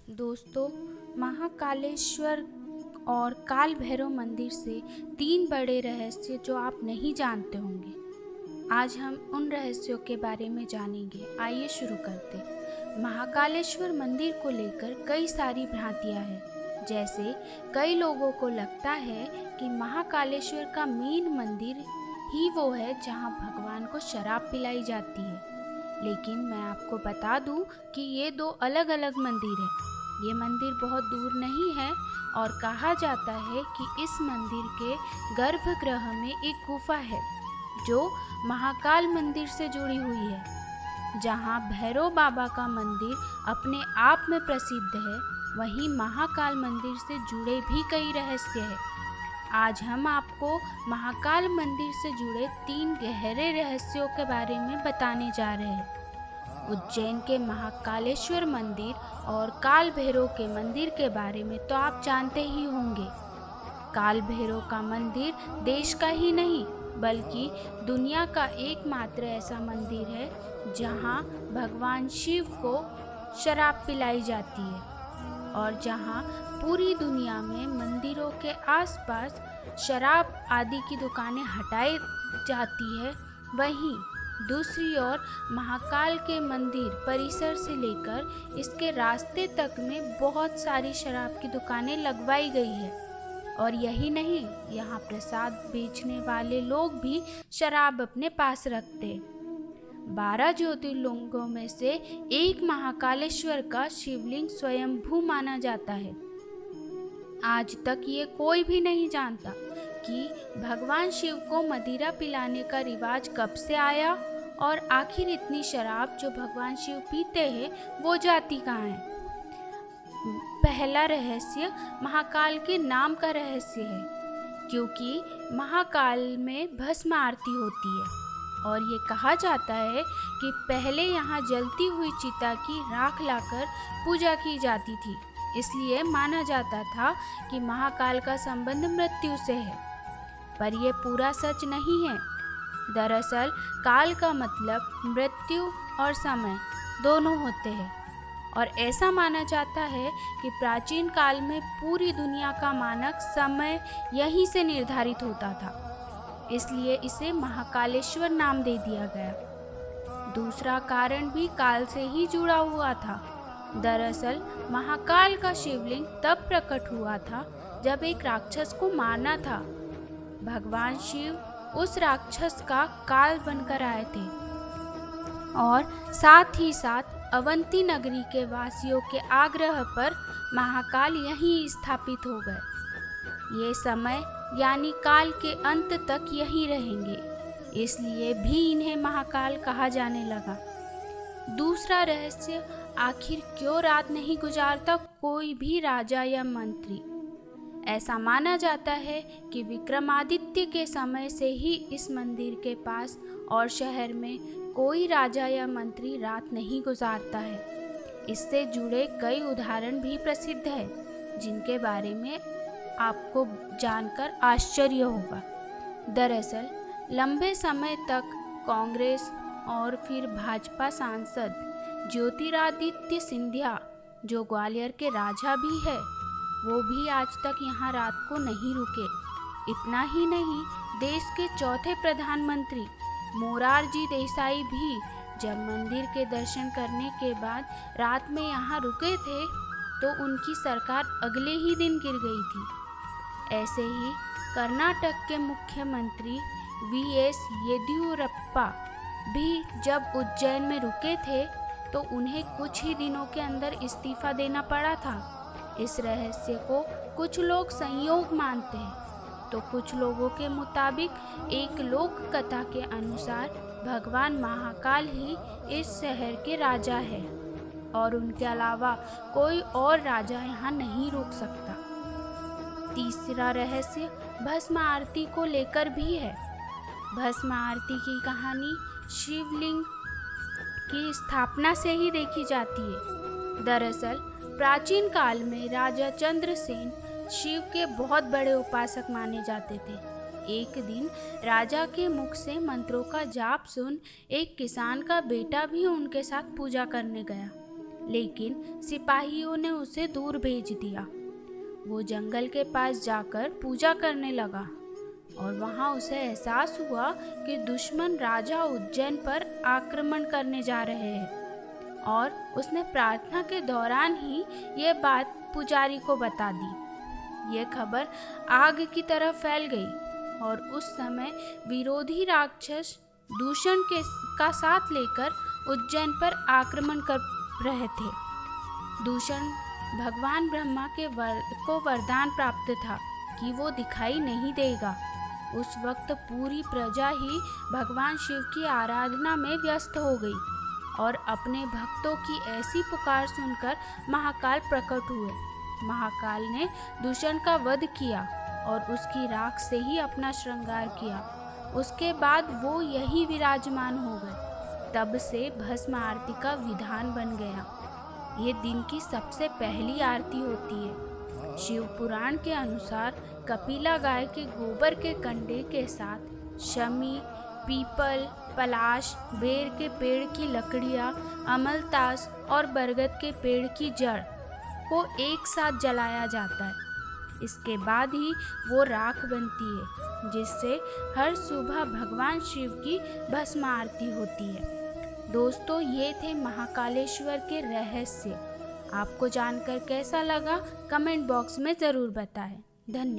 दोस्तों, महाकालेश्वर और काल भैरव मंदिर से 3 बड़े रहस्य जो आप नहीं जानते होंगे। आज हम उन रहस्यों के बारे में जानेंगे। आइए शुरू करते हैं। महाकालेश्वर मंदिर को लेकर कई सारी भ्रांतियां हैं। जैसे कई लोगों को लगता है कि महाकालेश्वर का मेन मंदिर ही वो है जहां भगवान को शराब पिलाई जाती है। लेकिन मैं आपको बता दूं कि ये 2 अलग-अलग मंदिर हैं। ये मंदिर बहुत दूर नहीं है और कहा जाता है कि इस मंदिर के गर्भगृह में एक गुफा है जो महाकाल मंदिर से जुड़ी हुई है। जहाँ भैरव बाबा का मंदिर अपने आप में प्रसिद्ध है, वहीं महाकाल मंदिर से जुड़े भी कई रहस्य हैं। आज हम आपको महाकाल मंदिर से जुड़े 3 गहरे रहस्यों के बारे में बताने जा रहे हैं। उज्जैन के महाकालेश्वर मंदिर और काल भैरव के मंदिर के बारे में तो आप जानते ही होंगे। काल भैरव का मंदिर देश का ही नहीं बल्कि दुनिया का एकमात्र ऐसा मंदिर है जहां भगवान शिव को शराब पिलाई जाती है और जहां पूरी दुनिया में मंदिरों के आसपास शराब आदि की दुकानें हटाई जाती है। वहीं दूसरी ओर महाकाल के मंदिर परिसर से लेकर इसके रास्ते तक में बहुत सारी शराब की दुकानें लगवाई गई है। और यही नहीं, यहाँ प्रसाद बेचने वाले लोग भी शराब अपने पास रखते। 12 ज्योतिर्लिंगों में से एक महाकालेश्वर का शिवलिंग स्वयंभू माना जाता है। आज तक ये कोई भी नहीं जानता कि भगवान शिव को मदिरा पिलाने का रिवाज कब से आया और आखिर इतनी शराब जो भगवान शिव पीते हैं वो जाती कहाँ है। पहला रहस्य महाकाल के नाम का रहस्य है, क्योंकि महाकाल में भस्म आरती होती है और ये कहा जाता है कि पहले यहाँ जलती हुई चिता की राख लाकर पूजा की जाती थी। इसलिए माना जाता था कि महाकाल का संबंध मृत्यु से है, पर यह पूरा सच नहीं है। दरअसल काल का मतलब मृत्यु और समय दोनों होते हैं और ऐसा माना जाता है कि प्राचीन काल में पूरी दुनिया का मानक समय यहीं से निर्धारित होता था, इसलिए इसे महाकालेश्वर नाम दे दिया गया। दूसरा कारण भी काल से ही जुड़ा हुआ था। दरअसल महाकाल का शिवलिंग तब प्रकट हुआ था जब एक राक्षस को मारना था। भगवान शिव उस राक्षस का काल बनकर आए थे और साथ ही साथ अवंती नगरी के वासियों के आग्रह पर महाकाल यहीं स्थापित हो गए। ये समय यानी काल के अंत तक यहीं रहेंगे, इसलिए भी इन्हें महाकाल कहा जाने लगा। दूसरा रहस्य, आखिर क्यों रात नहीं गुजारता कोई भी राजा या मंत्री। ऐसा माना जाता है कि विक्रमादित्य के समय से ही इस मंदिर के पास और शहर में कोई राजा या मंत्री रात नहीं गुजारता है। इससे जुड़े कई उदाहरण भी प्रसिद्ध हैं, जिनके बारे में आपको जानकर आश्चर्य होगा। दरअसल लंबे समय तक कांग्रेस और फिर भाजपा सांसद ज्योतिरादित्य सिंधिया, जो ग्वालियर के राजा भी है, वो भी आज तक यहाँ रात को नहीं रुके। इतना ही नहीं, देश के चौथे प्रधानमंत्री मोरारजी देसाई भी जब मंदिर के दर्शन करने के बाद रात में यहाँ रुके थे तो उनकी सरकार अगले ही दिन गिर गई थी। ऐसे ही कर्नाटक के मुख्यमंत्री वीएस येदियुरप्पा भी जब उज्जैन में रुके थे तो उन्हें कुछ ही दिनों के अंदर इस्तीफा देना पड़ा था। इस रहस्य को कुछ लोग संयोग मानते हैं तो कुछ लोगों के मुताबिक एक लोक कथा के अनुसार भगवान महाकाल ही इस शहर के राजा है और उनके अलावा कोई और राजा यहाँ नहीं रोक सकता। तीसरा रहस्य भस्म आरती को लेकर भी है। भस्म आरती की कहानी शिवलिंग की स्थापना से ही देखी जाती है। दरअसल प्राचीन काल में राजा चंद्रसेन शिव के बहुत बड़े उपासक माने जाते थे। एक दिन राजा के मुख से मंत्रों का जाप सुन एक किसान का बेटा भी उनके साथ पूजा करने गया। लेकिन सिपाहियों ने उसे दूर भेज दिया। वो जंगल के पास जाकर पूजा करने लगा और वहाँ उसे एहसास हुआ कि दुश्मन राजा उज्जैन पर आक्रमण करने जा रहे हैं और उसने प्रार्थना के दौरान ही ये बात पुजारी को बता दी। ये खबर आग की तरह फैल गई और उस समय विरोधी राक्षस दूषण का साथ लेकर उज्जैन पर आक्रमण कर रहे थे। दूषण भगवान ब्रह्मा को वरदान प्राप्त था कि वो दिखाई नहीं देगा। उस वक्त पूरी प्रजा ही भगवान शिव की आराधना में व्यस्त हो गई और अपने भक्तों की ऐसी पुकार सुनकर महाकाल प्रकट हुए। महाकाल ने दूषण का वध किया और उसकी राख से ही अपना श्रृंगार किया। उसके बाद वो यही विराजमान हो गए। तब से भस्म आरती का विधान बन गया। ये दिन की सबसे पहली आरती होती है। शिव पुराण के अनुसार कपिला गाय के गोबर के कंडे के साथ शमी, पीपल, पलाश, बेर के पेड़ की लकड़ियाँ, अमलतास और बरगद के पेड़ की जड़ को एक साथ जलाया जाता है। इसके बाद ही वो राख बनती है, जिससे हर सुबह भगवान शिव की भस्म आरती होती है। दोस्तों, ये थे महाकालेश्वर के रहस्य। आपको जानकर कैसा लगा कमेंट बॉक्स में ज़रूर बताएं। धन्यवाद।